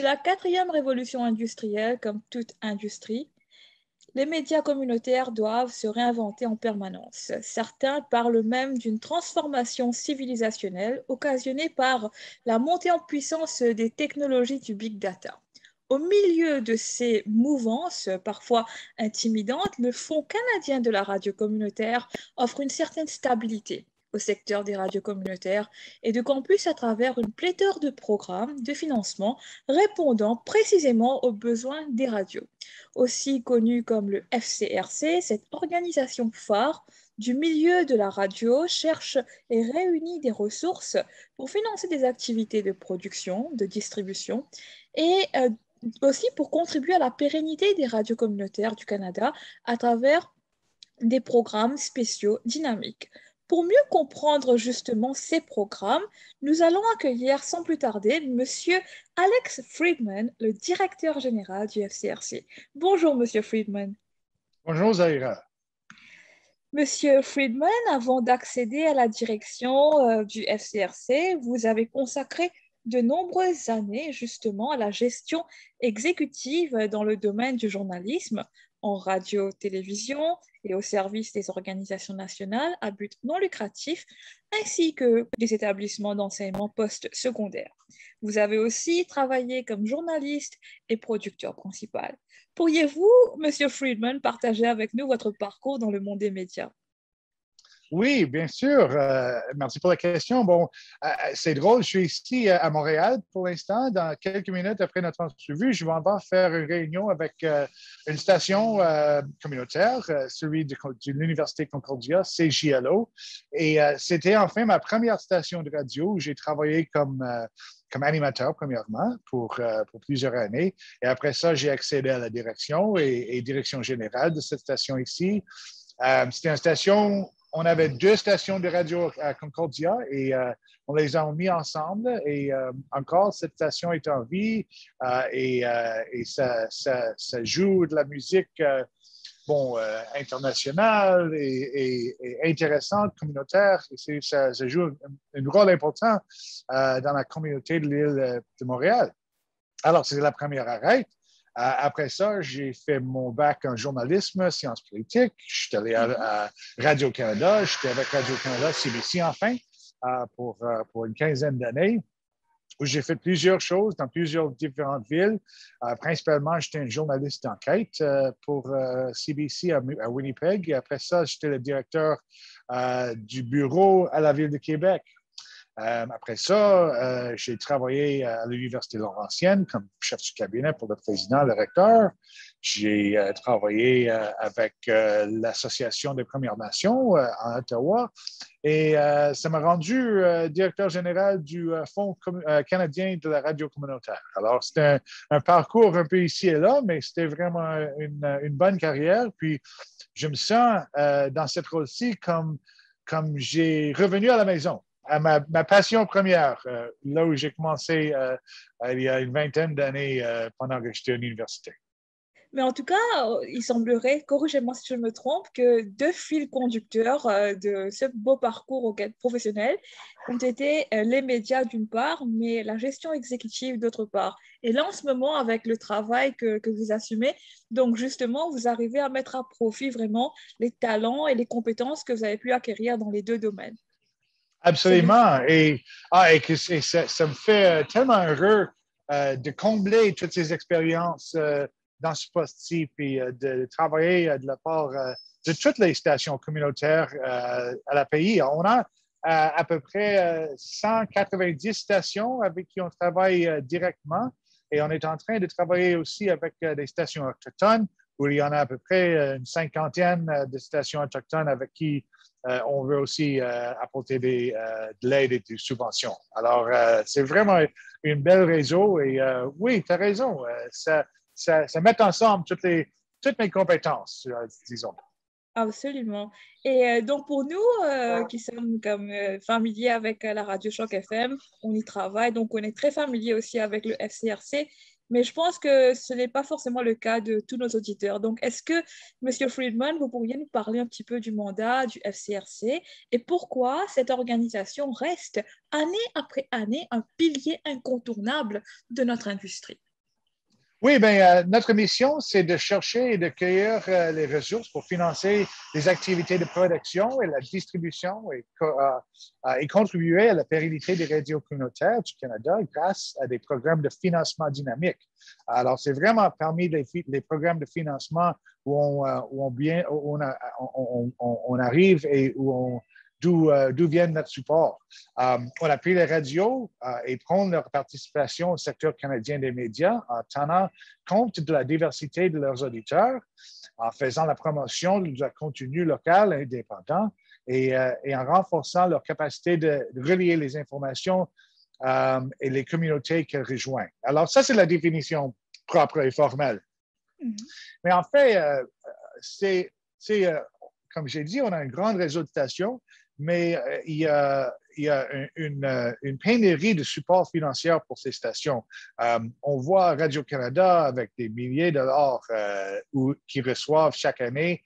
la quatrième révolution industrielle, comme toute industrie, les médias communautaires doivent se réinventer en permanence. Certains parlent même d'une transformation civilisationnelle occasionnée par la montée en puissance des technologies du big data. Au milieu de ces mouvances, parfois intimidantes, le Fonds canadien de la radio communautaire offre une certaine stabilité au secteur des radios communautaires et de campus à travers une pléthore de programmes de financement répondant précisément aux besoins des radios. Aussi connu comme le FCRC, cette organisation phare du milieu de la radio cherche et réunit des ressources pour financer des activités de production, de distribution et aussi pour contribuer à la pérennité des radios communautaires du Canada à travers des programmes spéciaux dynamiques. Pour mieux comprendre justement ces programmes, nous allons accueillir sans plus tarder Monsieur Alex Friedman, le directeur général du FCRC. Bonjour Monsieur Friedman. Bonjour Zaira. Monsieur Friedman, avant d'accéder à la direction du FCRC, vous avez consacré de nombreuses années justement à la gestion exécutive dans le domaine du journalisme, en radio-télévision et au service des organisations nationales à but non lucratif, ainsi que des établissements d'enseignement post-secondaire. Vous avez aussi travaillé comme journaliste et producteur principal. Pourriez-vous, Monsieur Friedman, partager avec nous votre parcours dans le monde des médias? Oui, bien sûr. Merci pour la question. Bon, c'est drôle, je suis ici à Montréal pour l'instant. Dans quelques minutes après notre entrevue, je vais en faire une réunion avec une station communautaire, celui de l'Université Concordia, CJLO. Et c'était enfin ma première station de radio où j'ai travaillé comme animateur, premièrement, pour plusieurs années. Et après ça, j'ai accédé à la direction et direction générale de cette station ici. C'était une station. On avait deux stations de radio à Concordia et on les a mis ensemble. Et encore, cette station est en vie et ça joue de la musique internationale et intéressante, communautaire. Et ça joue un rôle important dans la communauté de l'île de Montréal. Alors, c'est la première arrêt. Après ça, j'ai fait mon bac en journalisme, sciences politiques. Je suis allé à Radio-Canada. J'étais avec Radio-Canada, CBC enfin, pour une quinzaine d'années, où j'ai fait plusieurs choses dans plusieurs différentes villes. Principalement, j'étais un journaliste d'enquête pour CBC à Winnipeg. Et après ça, j'étais le directeur du bureau à la Ville de Québec. Après ça, j'ai travaillé à l'Université Laurentienne comme chef du cabinet pour le président, le recteur. J'ai travaillé avec l'Association des Premières Nations en Ottawa et ça m'a rendu directeur général du Fonds canadien de la radio communautaire. Alors, c'était un parcours un peu ici et là, mais c'était vraiment une bonne carrière. Puis, je me sens dans cette rôle-ci comme j'ai revenu à la maison. À ma passion première, là où j'ai commencé il y a une vingtaine d'années pendant que j'étais à l'université. Mais en tout cas, il semblerait, corrigez-moi si je me trompe, que deux fils conducteurs de ce beau parcours professionnel ont été les médias d'une part, mais la gestion exécutive d'autre part. Et là, en ce moment, avec le travail que vous assumez, donc justement, vous arrivez à mettre à profit vraiment les talents et les compétences que vous avez pu acquérir dans les deux domaines. Absolument. Et ça me fait tellement heureux de combler toutes ces expériences dans ce poste-ci, puis de travailler de la part de toutes les stations communautaires à la pays. On a à peu près 190 stations avec qui on travaille directement et on est en train de travailler aussi avec des stations autochtones où il y en a à peu près une cinquantaine de stations autochtones avec qui on veut aussi apporter de l'aide et des subventions. Alors, c'est vraiment une belle réseau et oui, tu as raison, ça met ensemble toutes mes compétences, disons. Absolument. Et donc, pour nous qui sommes comme familiers avec la radio Choc FM, on y travaille, donc on est très familiers aussi avec le FCRC, mais je pense que ce n'est pas forcément le cas de tous nos auditeurs. Donc, est-ce que, Monsieur Friedman, vous pourriez nous parler un petit peu du mandat du FCRC et pourquoi cette organisation reste année après année un pilier incontournable de notre industrie? Oui, notre mission, c'est de chercher et de cueillir les ressources pour financer les activités de production et la distribution et contribuer à la pérennité des radios communautaires du Canada grâce à des programmes de financement dynamique. Alors, c'est vraiment parmi les programmes de financement où on arrive et d'où vient notre support. On appuie les radios et prendre leur participation au secteur canadien des médias en tenant compte de la diversité de leurs auditeurs, en faisant la promotion de contenu local et indépendant et en renforçant leur capacité de relier les informations et les communautés qu'elles rejoignent. Alors, ça, c'est la définition propre et formelle. Mm-hmm. Mais en fait, comme j'ai dit, on a un grand réseau de stations, mais il y a une pénurie de support financier pour ces stations. On voit Radio-Canada avec des milliers de dollars qui reçoivent chaque année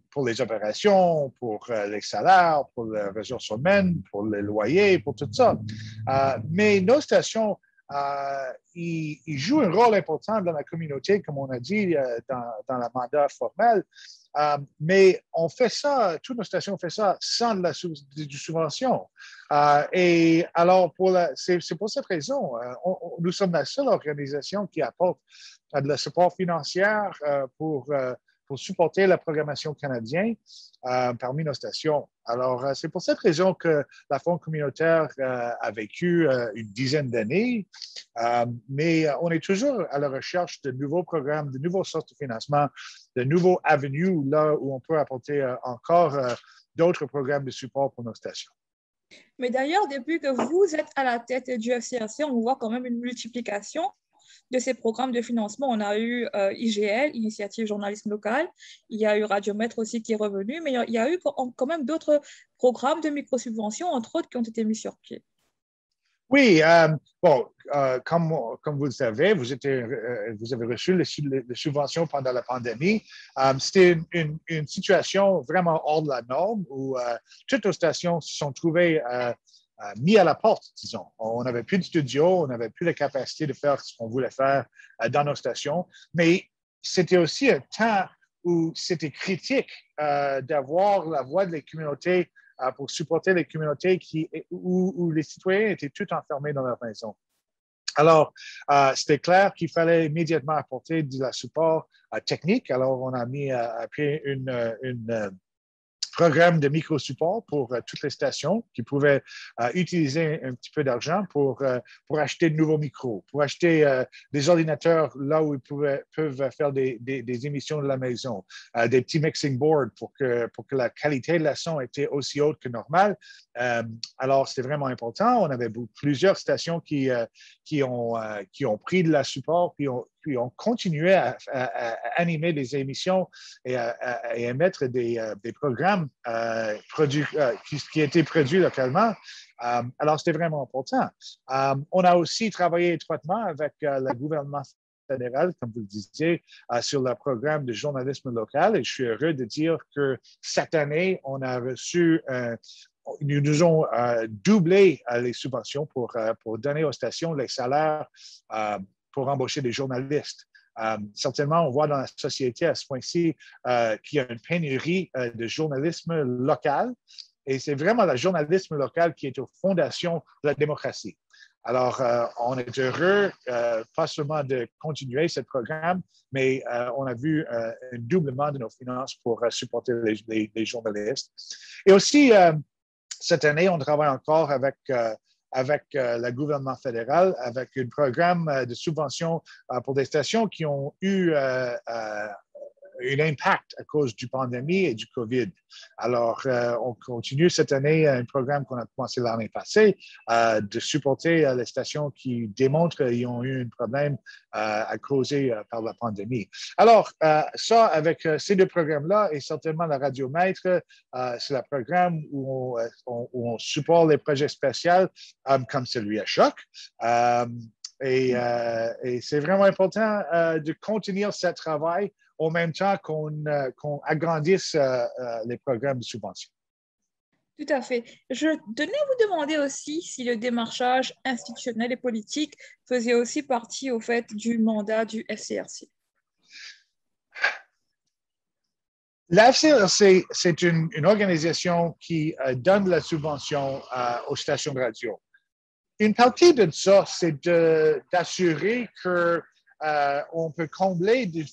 pour les opérations, pour les salaires, pour les ressources humaines, pour les loyers, pour tout ça. Mais nos stations ils jouent un rôle important dans la communauté, comme on a dit dans la mandat formel. Mais on fait ça, toutes nos stations font ça sans de la subvention. Et alors, c'est pour cette raison, nous sommes la seule organisation qui apporte de la support financier pour supporter la programmation canadienne parmi nos stations. Alors, c'est pour cette raison que la Fonds communautaire a vécu une dizaine d'années, mais on est toujours à la recherche de nouveaux programmes, de nouvelles sources de financement, de nouveaux avenues là où on peut apporter encore d'autres programmes de support pour nos stations. Mais d'ailleurs, depuis que vous êtes à la tête du FCRC, on voit quand même une multiplication de ces programmes de financement. On a eu IGL, Initiative Journalisme Local, il y a eu Radiomètre aussi qui est revenu, mais il y a eu quand même d'autres programmes de microsubventions, entre autres, qui ont été mis sur pied. Oui, comme vous le savez, vous avez reçu les subventions pendant la pandémie. C'était une situation vraiment hors de la norme où toutes nos stations se sont trouvées mis à la porte, disons. On n'avait plus de studio, on n'avait plus la capacité de faire ce qu'on voulait faire dans nos stations, mais c'était aussi un temps où c'était critique d'avoir la voix de la communauté pour supporter les communautés où les citoyens étaient tous enfermés dans leur maison. Alors, c'était clair qu'il fallait immédiatement apporter de la support technique. Alors, on a mis à pied une programme de micro-support pour toutes les stations qui pouvaient utiliser un petit peu d'argent pour acheter de nouveaux micros, pour acheter des ordinateurs là où ils peuvent faire des émissions de la maison, des petits mixing boards pour que la qualité de la son était aussi haute que normal. Alors, c'était vraiment important. On avait plusieurs stations qui ont pris de la support, puis ont continué à animer des émissions et à émettre des programmes qui étaient produits localement. Alors, c'était vraiment important. On a aussi travaillé étroitement avec le gouvernement fédéral, comme vous le disiez, sur le programme de journalisme local. Et je suis heureux de dire que cette année, on a reçu nous ont doublé les subventions pour donner aux stations les salaires pour embaucher des journalistes. Certainement, on voit dans la société à ce point-ci qu'il y a une pénurie de journalisme local et c'est vraiment le journalisme local qui est aux fondations de la démocratie. Alors, on est heureux, pas seulement de continuer ce programme, mais on a vu un doublement de nos finances pour supporter les journalistes. Et aussi, cette année, on travaille encore avec le gouvernement fédéral, avec un programme de subvention pour des stations qui ont eu un impact à cause du pandémie et du COVID. Alors, on continue cette année un programme qu'on a commencé l'année passée de supporter les stations qui démontrent qu'ils ont eu un problème à causer par la pandémie. Alors, ça, avec ces deux programmes-là et certainement la Radiomètre, c'est le programme où on supporte les projets spéciaux comme celui à Choc. Et c'est vraiment important de continuer ce travail au même temps qu'on agrandisse les programmes de subvention. Tout à fait. Je tenais à vous demander aussi si le démarchage institutionnel et politique faisait aussi partie, au fait, du mandat du FCRC. La FCRC, c'est une organisation qui donne la subvention aux stations de radio. Une partie de ça, c'est d'assurer que on peut combler du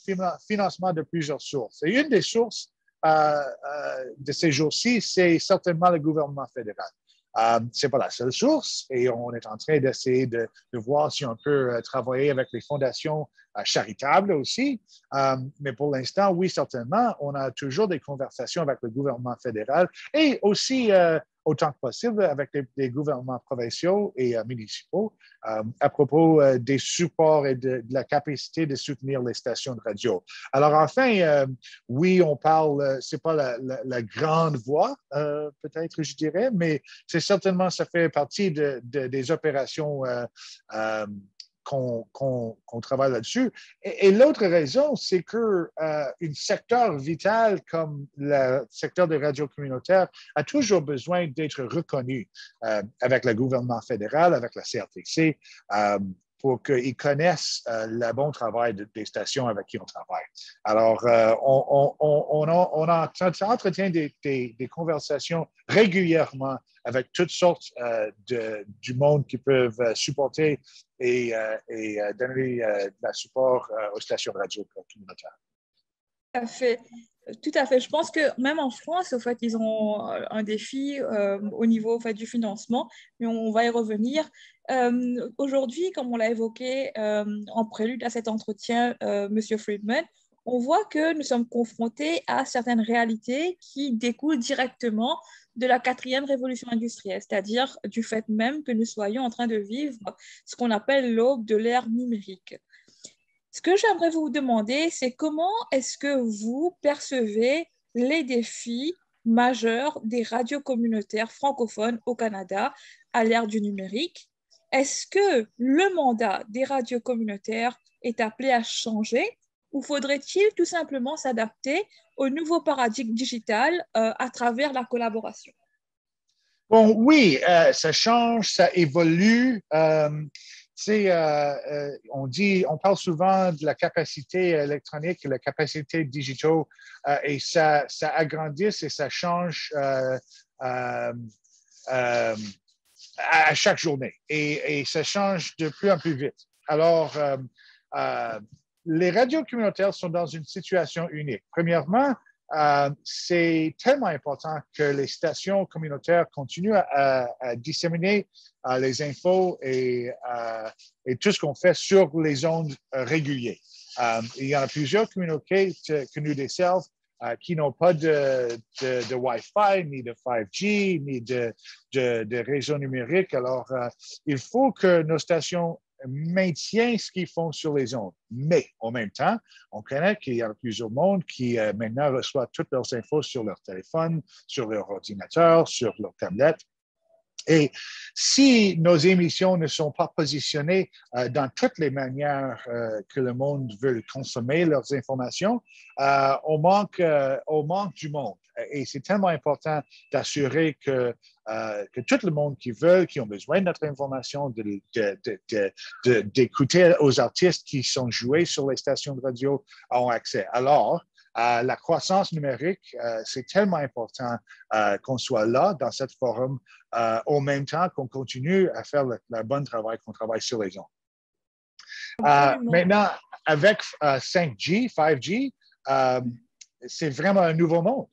financement de plusieurs sources. Et une des sources de ces jours-ci, c'est certainement le gouvernement fédéral. Ce n'est pas la seule source et on est en train d'essayer de voir si on peut travailler avec les fondations charitables aussi. Mais pour l'instant, oui, certainement, on a toujours des conversations avec le gouvernement fédéral et aussi autant que possible avec les gouvernements provinciaux et municipaux à propos des supports et de la capacité de soutenir les stations de radio. Alors enfin, oui, on parle, c'est pas la grande voix, peut-être je dirais, mais c'est certainement, ça fait partie des opérations qu'on travaille là-dessus. Et l'autre raison, c'est qu'un secteur vital comme le secteur des radios communautaires a toujours besoin d'être reconnu avec le gouvernement fédéral, avec la CRTC, pour qu'ils connaissent le bon travail des stations avec qui on travaille. Alors, on entretient des conversations régulièrement avec toutes sortes du monde qui peuvent supporter et donner de la support aux stations de radio communautaires. Tout à fait. Tout à fait. Je pense que même en France, au fait, ils ont un défi au niveau au fait, du financement, mais on va y revenir. Aujourd'hui, comme on l'a évoqué en prélude à cet entretien, Monsieur Friedman, on voit que nous sommes confrontés à certaines réalités qui découlent directement de la quatrième révolution industrielle, c'est-à-dire du fait même que nous soyons en train de vivre ce qu'on appelle l'aube de l'ère numérique. Ce que j'aimerais vous demander, c'est comment est-ce que vous percevez les défis majeurs des radios communautaires francophones au Canada à l'ère du numérique? Est-ce que le mandat des radios communautaires est appelé à changer ou faudrait-il tout simplement s'adapter au nouveau paradigme digital à travers la collaboration? Bon, oui, ça change, ça évolue. On parle souvent de la capacité électronique, la capacité digitale, et ça agrandit et ça change à chaque journée. Et ça change de plus en plus vite. Alors, les radios communautaires sont dans une situation unique. Premièrement, c'est tellement important que les stations communautaires continuent à disséminer les infos et tout ce qu'on fait sur les ondes régulières. Il y en a plusieurs communautés que nous desservons qui n'ont pas de Wi-Fi, ni de 5G, ni de réseau numérique. Alors, il faut que nos stations maintiennent ce qu'ils font sur les ondes. Mais en même temps, on connaît qu'il y a plusieurs mondes qui maintenant reçoivent toutes leurs infos sur leur téléphone, sur leur ordinateur, sur leur tablette. Et si nos émissions ne sont pas positionnées dans toutes les manières que le monde veut consommer leurs informations, on manque du monde. Et c'est tellement important d'assurer que tout le monde qui veut, qui ont besoin de notre information, d'écouter aux artistes qui sont joués sur les stations de radio, ont accès. Alors, la croissance numérique, c'est tellement important qu'on soit là dans cette forum au même temps qu'on continue à faire le bon travail, qu'on travaille sur les ondes. Maintenant, avec 5G, 5G, c'est vraiment un nouveau monde.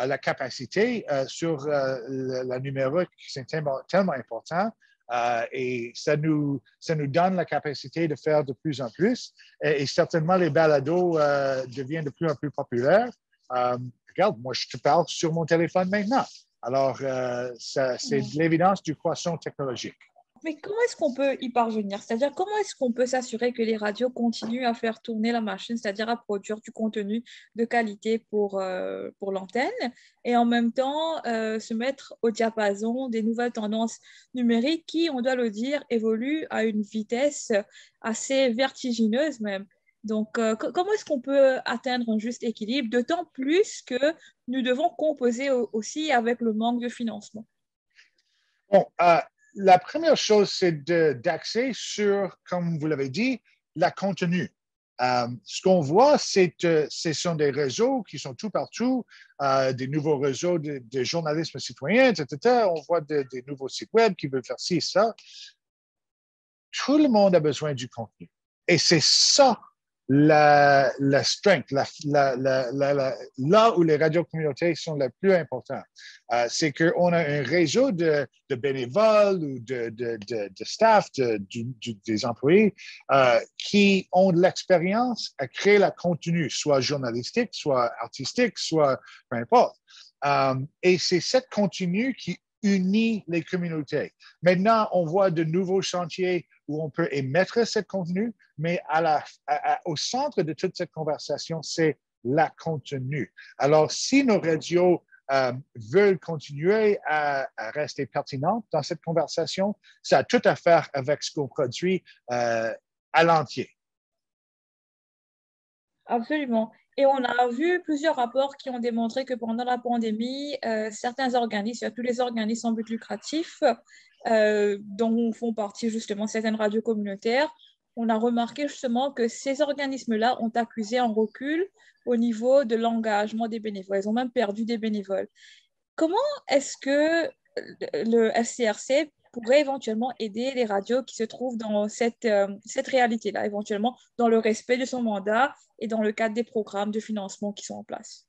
La capacité sur la numérique, c'est tellement important. Et ça nous donne la capacité de faire de plus en plus. Et certainement, les balados deviennent de plus en plus populaires. Regarde, moi, je te parle sur mon téléphone maintenant. Alors, c'est de l'évidence du croissant technologique. Mais comment est-ce qu'on peut y parvenir? C'est-à-dire, comment est-ce qu'on peut s'assurer que les radios continuent à faire tourner la machine, c'est-à-dire à produire du contenu de qualité pour l'antenne et en même temps se mettre au diapason des nouvelles tendances numériques qui, on doit le dire, évoluent à une vitesse assez vertigineuse même. Donc, comment est-ce qu'on peut atteindre un juste équilibre, d'autant plus que nous devons composer aussi avec le manque de financement? Bon, la première chose, c'est d'axer sur, comme vous l'avez dit, la contenu. Ce qu'on voit, ce sont des réseaux qui sont tout partout, des nouveaux réseaux de journalisme citoyen, etc. On voit des nouveaux sites web qui veulent faire ci, ça. Tout le monde a besoin du contenu. Et c'est ça la strength, là où les radios communautaires sont les plus importants. C'est qu'on a un réseau de bénévoles ou de staff, des employés qui ont de l'expérience à créer le contenu, soit journalistique, soit artistique, soit peu importe. Et c'est ce contenu qui unit les communautés. Maintenant, on voit de nouveaux chantiers où on peut émettre ce contenu, mais au centre de toute cette conversation, c'est la contenu. Alors, si nos radios veulent continuer à rester pertinentes dans cette conversation, ça a tout à faire avec ce qu'on produit à l'entier. Absolument. Et on a vu plusieurs rapports qui ont démontré que pendant la pandémie, certains organismes, tous les organismes sans but lucratif, dont font partie justement certaines radios communautaires, on a remarqué justement que ces organismes-là ont accusé un recul au niveau de l'engagement des bénévoles. Ils ont même perdu des bénévoles. Comment est-ce que le FCRC pourrait éventuellement aider les radios qui se trouvent dans cette réalité-là, éventuellement dans le respect de son mandat et dans le cadre des programmes de financement qui sont en place?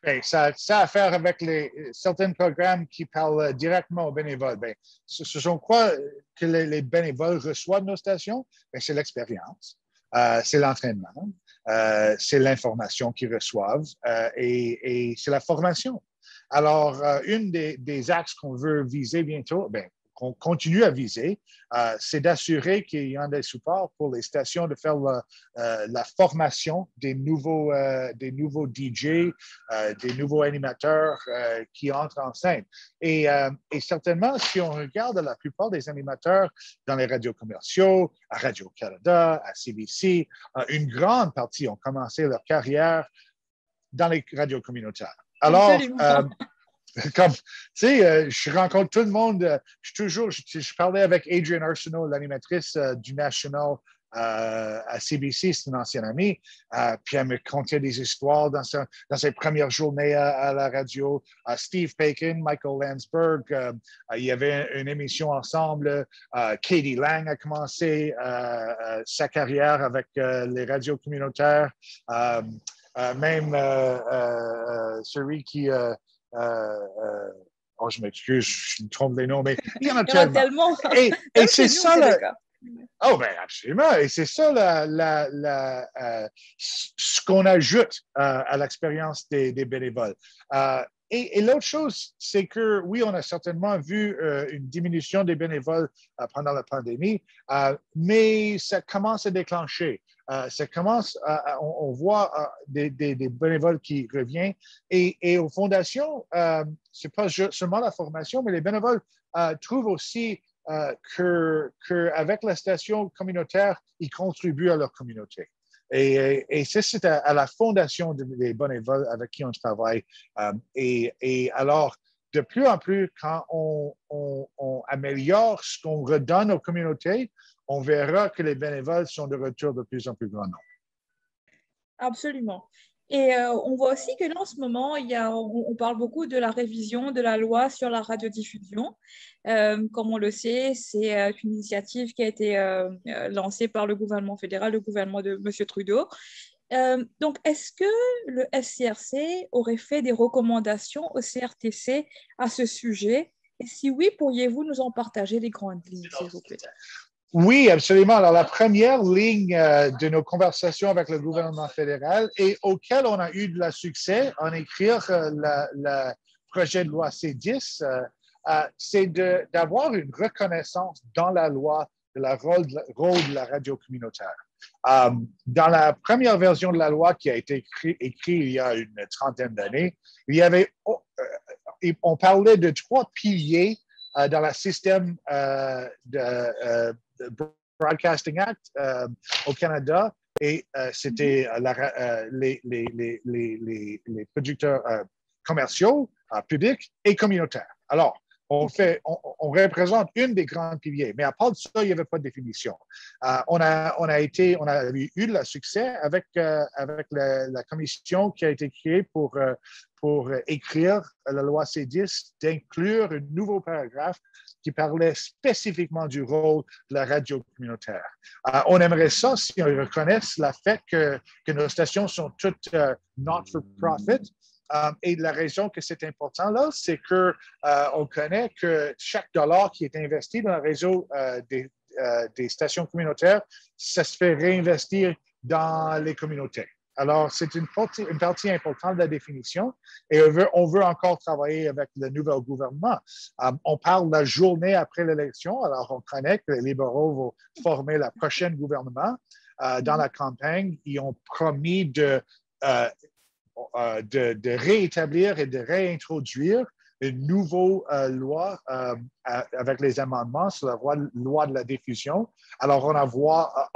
Bien, ça a à faire avec certains programmes qui parlent directement aux bénévoles. Bien, ce sont quoi que les bénévoles reçoivent de nos stations? Bien, c'est l'expérience, c'est l'entraînement, c'est l'information qu'ils reçoivent et c'est la formation. Alors, une des axes qu'on veut viser bientôt, bien, qu'on continue à viser, c'est d'assurer qu'il y ait des supports pour les stations de faire la formation des nouveaux DJ, des nouveaux animateurs qui entrent en scène. Et certainement, si on regarde la plupart des animateurs dans les radios commerciaux, à Radio-Canada, à CBC, une grande partie ont commencé leur carrière dans les radios communautaires. Alors, Absolument. comme, tu sais, je rencontre tout le monde. Je parlais avec Adrienne Arsenault, l'animatrice du National à CBC, c'est une ancienne amie. Puis elle me contait des histoires dans ses premières journées à la radio. Steve Paikin, Michael Landsberg, il y avait une émission ensemble. Katie Lang a commencé sa carrière avec les radios communautaires. Même celui qui... oh, je m'excuse, je me trompe les noms, mais il y en a Il y en a tellement. tellement. Et Même c'est chez nous, ça, c'est le cas. oh, ben absolument. Et c'est ça ce qu'on ajoute à l'expérience des bénévoles. Et l'autre chose, c'est que oui, on a certainement vu une diminution des bénévoles pendant la pandémie, mais ça commence à déclencher. Ça commence, on voit des bénévoles qui reviennent. Et aux fondations, c'est pas seulement la formation, mais les bénévoles trouvent aussi qu'avec la station communautaire, ils contribuent à leur communauté. Et ça, c'est à la fondation des bénévoles avec qui on travaille. Et alors, de plus en plus, quand on améliore ce qu'on redonne aux communautés, on verra que les bénévoles sont de retour de plus en plus grand nombre. Absolument. Et on voit aussi que là, en ce moment, on parle beaucoup de la révision de la loi sur la radiodiffusion. Comme on le sait, c'est une initiative qui a été lancée par le gouvernement fédéral, le gouvernement de M. Trudeau. Donc, est-ce que le FCRC aurait fait des recommandations au CRTC à ce sujet? Et si oui, pourriez-vous nous en partager les grandes lignes, s'il vous plaît? Oui, absolument. Alors, la première ligne de nos conversations avec le gouvernement fédéral et auquel on a eu de la succès en écrire le projet de loi C10, c'est d'avoir une reconnaissance dans la loi de la rôle de la radio communautaire. Dans la première version de la loi qui a été écrite il y a une trentaine d'années, on parlait de 3 piliers dans le système de Broadcasting Act au Canada. et c'était les producteurs commerciaux, publics et communautaires. Alors, on représente une des grands piliers, mais à part de ça, il n'y avait pas de définition. On a eu le succès avec la commission qui a été créée pour écrire la loi C10, d'inclure un nouveau paragraphe qui parlait spécifiquement du rôle de la radio communautaire. On aimerait ça si on reconnaît le fait que nos stations sont toutes not-for-profit. Et la raison que c'est important là, c'est qu'on connaît que chaque dollar qui est investi dans le réseau des stations communautaires, ça se fait réinvestir dans les communautés. Alors, c'est une partie importante de la définition et on veut encore travailler avec le nouvel gouvernement. On parle la journée après l'élection, alors on connaît que les libéraux vont former le prochain gouvernement. Dans la campagne, ils ont promis de réétablir et de réintroduire une nouvelle loi avec les amendements sur la loi de la diffusion. Alors, on a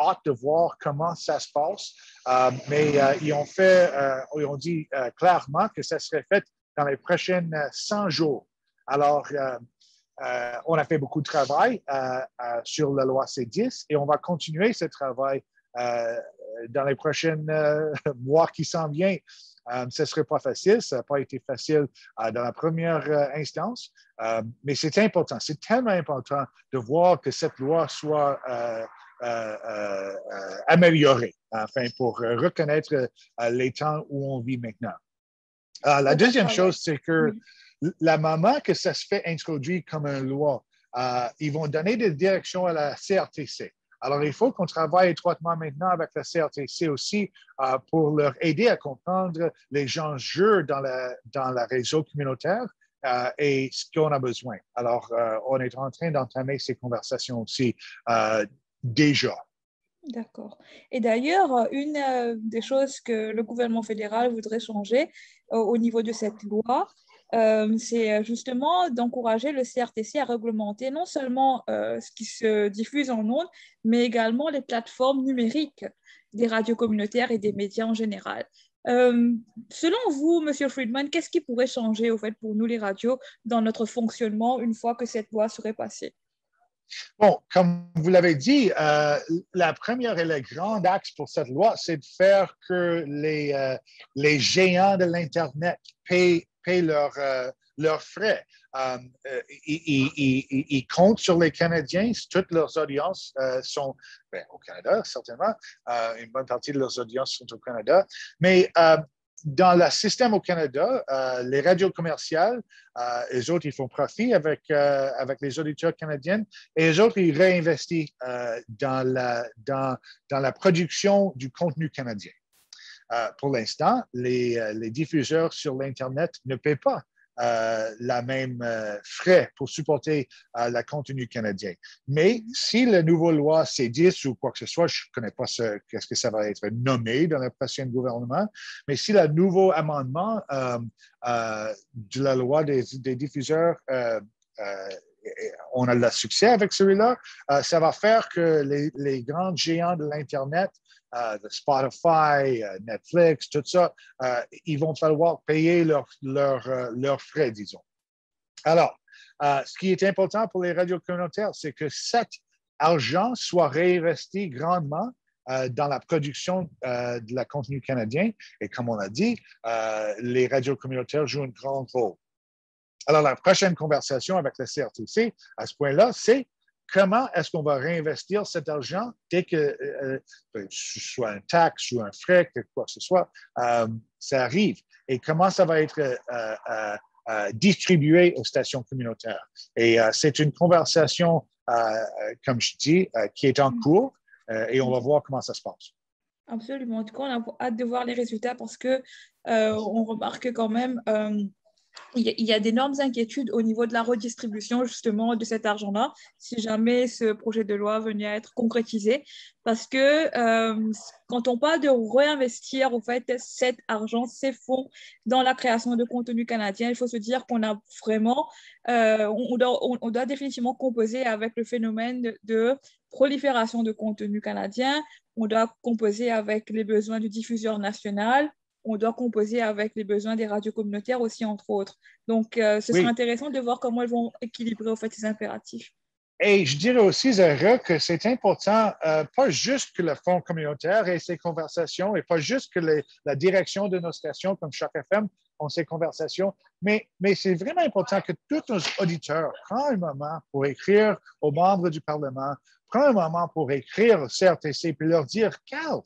hâte de voir comment ça se passe, mais ils ont dit clairement que ça serait fait dans les prochains 100 jours. Alors, on a fait beaucoup de travail sur la loi C10 et on va continuer ce travail dans les prochains mois qui s'en viennent. Ce ne serait pas facile, ça n'a pas été facile dans la première instance, mais c'est important, c'est tellement important de voir que cette loi soit améliorée, enfin, pour reconnaître les temps où on vit maintenant. La deuxième chose, c'est que la moment que ça se fait introduire comme une loi, ils vont donner des directions à la CRTC. Alors, il faut qu'on travaille étroitement maintenant avec la CRTC aussi pour leur aider à comprendre les enjeux dans le réseau communautaire et ce qu'on a besoin. Alors, on est en train d'entamer ces conversations aussi déjà. D'accord. Et d'ailleurs, une des choses que le gouvernement fédéral voudrait changer au niveau de cette loi, c'est justement d'encourager le CRTC à réglementer non seulement ce qui se diffuse en ondes, mais également les plateformes numériques des radios communautaires et des médias en général. Selon vous, M. Friedman, qu'est-ce qui pourrait changer au fait pour nous les radios dans notre fonctionnement une fois que cette loi serait passée? Bon, comme vous l'avez dit, la première et le grand axe pour cette loi, c'est de faire que les géants de l'Internet paient leurs frais. Ils comptent sur les Canadiens. Toutes leurs audiences sont au Canada, certainement. Une bonne partie de leurs audiences sont au Canada. Mais dans le système au Canada, les radios commerciales, les autres, ils font profit avec les auditeurs canadiens et les autres, ils réinvestissent dans la production du contenu canadien. Pour l'instant, les diffuseurs sur l'Internet ne paient pas la même frais pour supporter le contenu canadien. Mais si la nouvelle loi C10 ou quoi que ce soit, je ne connais pas qu'est-ce que ça va être nommé dans le prochain gouvernement, mais si le nouveau amendement de la loi des diffuseurs on a le succès avec celui-là, ça va faire que les grands géants de l'Internet, Spotify, Netflix, tout ça, ils vont falloir payer leurs frais, disons. Alors, ce qui est important pour les radios communautaires, c'est que cet argent soit réinvesti grandement dans la production de la contenu canadien. Et comme on a dit, les radios communautaires jouent un grand rôle. Alors, la prochaine conversation avec la CRTC, à ce point-là, c'est comment est-ce qu'on va réinvestir cet argent dès que ce soit un taxe ou un frais, quoi que ce soit, ça arrive. Et comment ça va être distribué aux stations communautaires. Et c'est une conversation, comme je dis, qui est en cours et on va voir comment ça se passe. Absolument. En tout cas, on a hâte de voir les résultats parce que on remarque quand même il y a d'énormes inquiétudes au niveau de la redistribution justement de cet argent-là, si jamais ce projet de loi venait à être concrétisé, parce que quand on parle de réinvestir au fait cet argent, ces fonds dans la création de contenu canadien, il faut se dire qu'on a vraiment, on doit définitivement composer avec le phénomène de prolifération de contenu canadien, on doit composer avec les besoins du diffuseur national, on doit composer avec les besoins des radios communautaires aussi, entre autres. Donc, ce sera Oui. intéressant de voir comment elles vont équilibrer au fait ces impératifs. Et je dirais aussi, Zahra, que c'est important, pas juste que le Fonds communautaire ait ces conversations et pas juste que la direction de nos stations comme Choc FM ont ces conversations, mais c'est vraiment important que tous nos auditeurs prennent un moment pour écrire aux membres du Parlement, prennent un moment pour écrire au CRTC puis leur dire, Carl,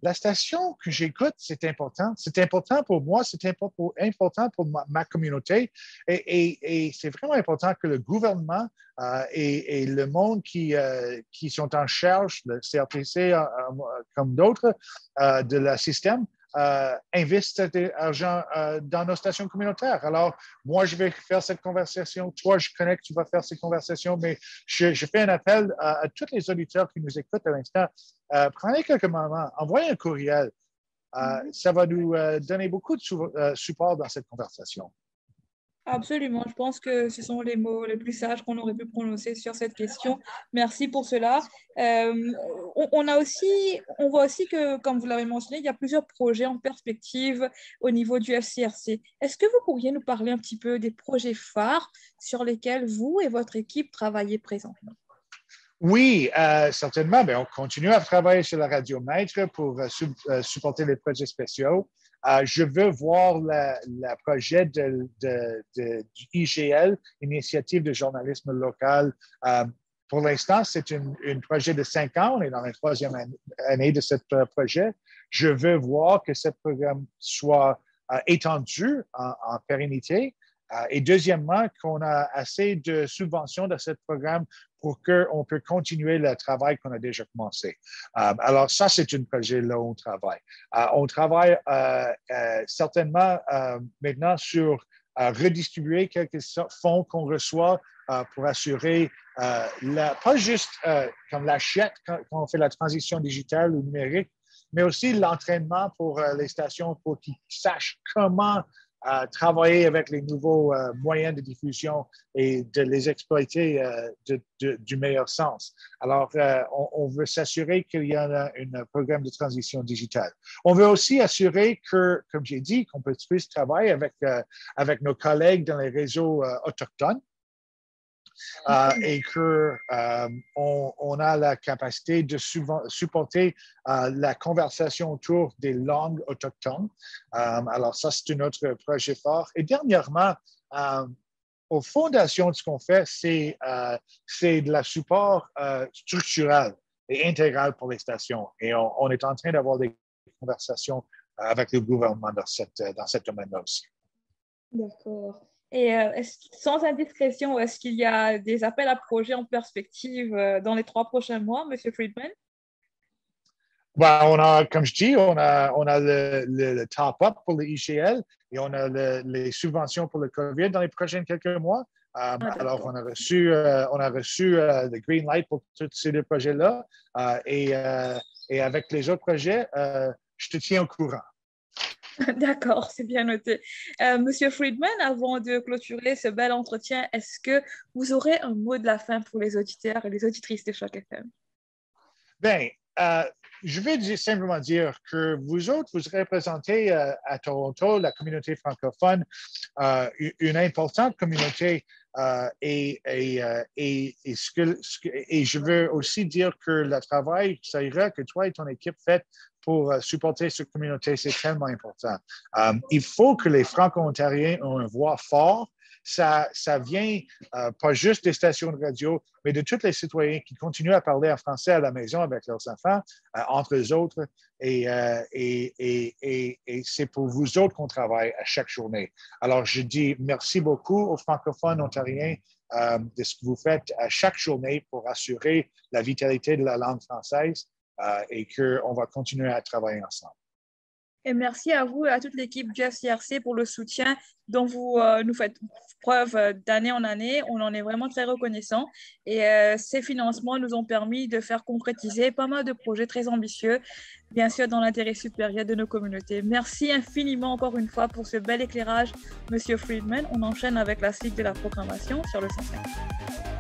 la station que j'écoute, c'est important. C'est important pour moi, c'est important pour ma communauté. Et c'est vraiment important que le gouvernement et le monde qui sont en charge, le CRTC comme d'autres, de le système, investissent de l'argent dans nos stations communautaires. Alors, moi, je vais faire cette conversation. Toi, je connais que tu vas faire cette conversation, mais je fais un appel à tous les auditeurs qui nous écoutent à l'instant. Prenez quelques moments, envoyez un courriel. Ça va nous donner beaucoup de support dans cette conversation. Absolument, je pense que ce sont les mots les plus sages qu'on aurait pu prononcer sur cette question. Merci pour cela. On voit aussi que, comme vous l'avez mentionné, il y a plusieurs projets en perspective au niveau du FCRC. Est-ce que vous pourriez nous parler un petit peu des projets phares sur lesquels vous et votre équipe travaillez présentement? Oui, certainement. Bien, on continue à travailler sur la radiomètre pour supporter les projets spéciaux. Je veux voir le projet du IGL, Initiative de journalisme local. Pour l'instant, c'est un projet de 5 ans. On est dans la troisième année de ce projet. Je veux voir que ce programme soit étendu en pérennité. Et deuxièmement, qu'on a assez de subventions dans ce programme pour qu'on puisse continuer le travail qu'on a déjà commencé. Alors, ça, c'est un projet là où on travaille. On travaille certainement maintenant sur redistribuer quelques fonds qu'on reçoit pour assurer pas juste comme l'achète quand on fait la transition digitale ou numérique, mais aussi l'entraînement pour les stations pour qu'ils sachent comment travailler avec les nouveaux moyens de diffusion et de les exploiter du meilleur sens. Alors, on veut s'assurer qu'il y a un programme de transition digitale. On veut aussi assurer que, comme j'ai dit, qu'on puisse travailler avec nos collègues dans les réseaux autochtones. Et qu'on a la capacité de supporter la conversation autour des langues autochtones. Alors, ça, c'est un autre projet fort. Et dernièrement, aux fondations, ce qu'on fait, c'est de la support structurel et intégral pour les stations. Et on est en train d'avoir des conversations avec le gouvernement dans cette domaine-là aussi. D'accord. Et sans indiscrétion, est-ce qu'il y a des appels à projets en perspective dans les 3 prochains mois, M. Friedman? Ben, comme je dis, on a le top-up pour le IGL et on a les subventions pour le COVID dans les prochains quelques mois. Alors, on a reçu le green light pour tous ces deux projets-là. Et avec les autres projets, je te tiens au courant. D'accord, c'est bien noté. Monsieur Friedman, avant de clôturer ce bel entretien, est-ce que vous aurez un mot de la fin pour les auditeurs et les auditrices de Choc FM? Bien, je vais simplement dire que vous autres, vous représentez à Toronto la communauté francophone, une importante communauté. Et je veux aussi dire que le travail, ça ira, que toi et ton équipe faites pour supporter cette communauté, c'est tellement important. Il faut que les Franco-Ontariens aient une voix forte. Ça vient pas juste des stations de radio, mais de tous les citoyens qui continuent à parler en français à la maison avec leurs enfants, entre eux autres. Et c'est pour vous autres qu'on travaille à chaque journée. Alors, je dis merci beaucoup aux francophones ontariens de ce que vous faites à chaque journée pour assurer la vitalité de la langue française et qu'on va continuer à travailler ensemble. Et merci à vous et à toute l'équipe du FCRC pour le soutien dont vous nous faites preuve d'année en année. On en est vraiment très reconnaissants. Et ces financements nous ont permis de faire concrétiser pas mal de projets très ambitieux, bien sûr dans l'intérêt supérieur de nos communautés. Merci infiniment encore une fois pour ce bel éclairage, Monsieur Friedman. On enchaîne avec la suite de la programmation sur le 105.